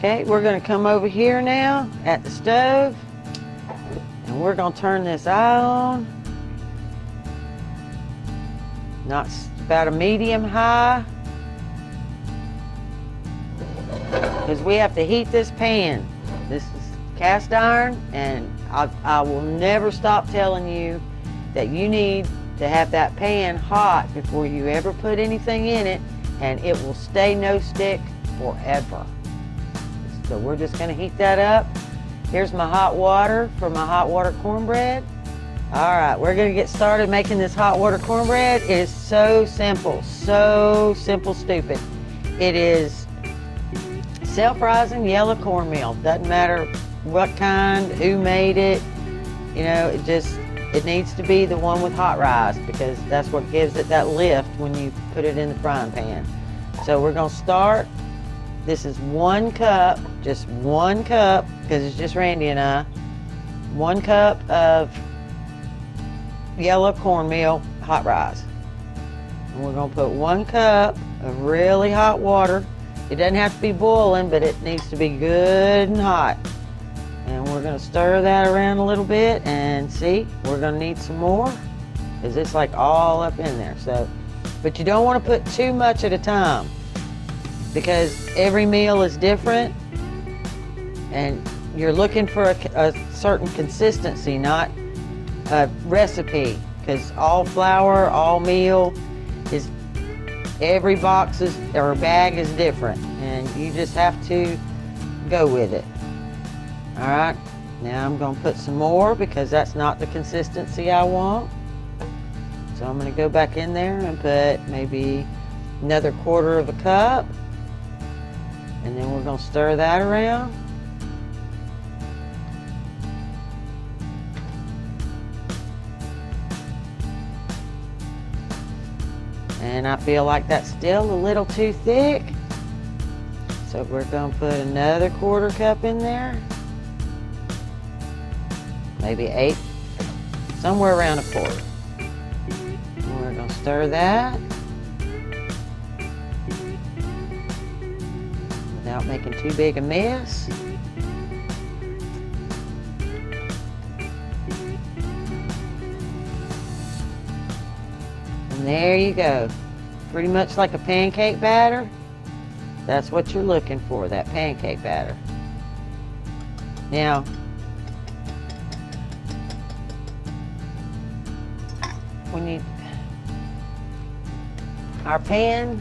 Okay, we're going to come over here now at the stove, and we're going to turn this eye on. Not about a medium high, because we have to heat this pan. This is cast iron, and I will never stop telling you that you need to have that pan hot before you ever put anything in it, and it will stay no stick forever. So we're just going to heat that up. Here's my hot water for my hot water cornbread. All right, we're going to get started making this hot water cornbread. It is so simple, stupid. It is self-rising yellow cornmeal. Doesn't matter what kind, who made it. You know, it needs to be the one with hot rise, because that's what gives it that lift when you put it in the frying pan. So we're going to start. This is 1 cup, just 1 cup, because it's just Randy and I. 1 cup of yellow cornmeal hot rise. And we're going to put 1 cup of really hot water. It doesn't have to be boiling, but it needs to be good and hot. And we're going to stir that around a little bit, and see, we're going to need some more, because it's like all up in there. So, but you don't want to put too much at a time, because every meal is different, and you're looking for a certain consistency, not a recipe, because all flour, all meal is, every box is, or bag is different, and you just have to go with it. All right, now I'm going to put some more, because that's not the consistency I want. So I'm going to go back in there and put maybe another 1/4 of a cup, and then we're going to stir that around. And I feel like that's still a little too thick, so we're going to put another 1/4 cup in there. Maybe 8, somewhere around 1/4. And we're going to stir that without making too big a mess. And there you go. Pretty much like a pancake batter. That's what you're looking for, that pancake batter. Now, our pan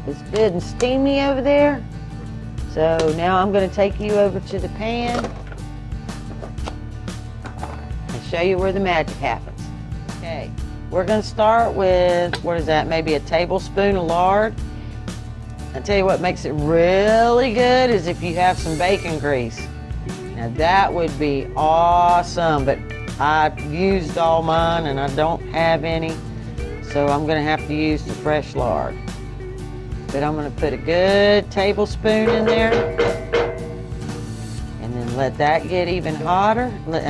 is good and steamy over there. So now I'm going to take you over to the pan and show you where the magic happens. Okay, we're going to start with, what is that, maybe a tablespoon of lard. I tell you what makes it really good is if you have some bacon grease. Now that would be awesome, but I've used all mine and I don't have any, so I'm going to have to use the fresh lard. But I'm going to put a good tablespoon in there, and then let that get even hotter. Let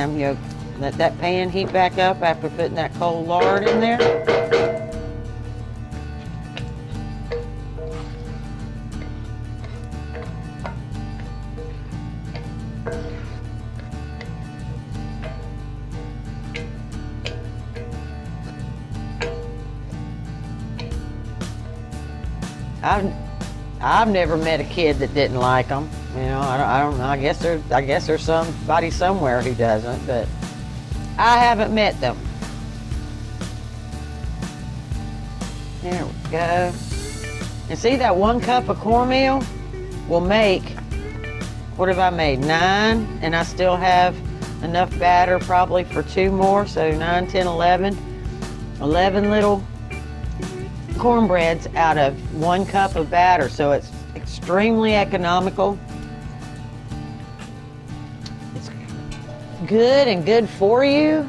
that pan heat back up after putting that cold lard in there. I've never met a kid that didn't like them. You know, I don't know. I guess there's somebody somewhere who doesn't, but I haven't met them. There we go. And see, that 1 cup of cornmeal will make, what have I made, 9, and I still have enough batter probably for 2 more, so 9, 10, 11 little cornbreads out of 1 cup of batter, so it's extremely economical. It's good and good for you.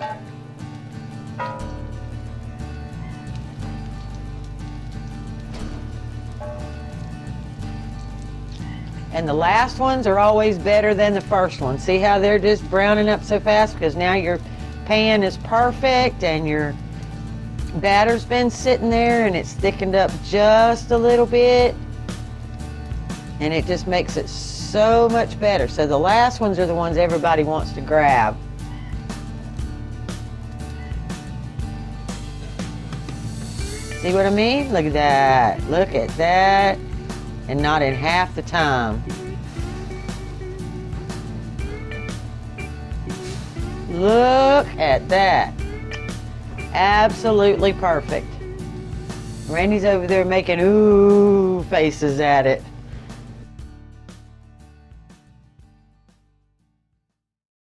And the last ones are always better than the first ones. See how they're just browning up so fast? Because now your pan is perfect and your batter's been sitting there and it's thickened up just a little bit. And it just makes it so much better. So the last ones are the ones everybody wants to grab. See what I mean? Look at that. Look at that. And not in half the time. Look at that. Absolutely perfect. Randy's over there making ooh faces at it.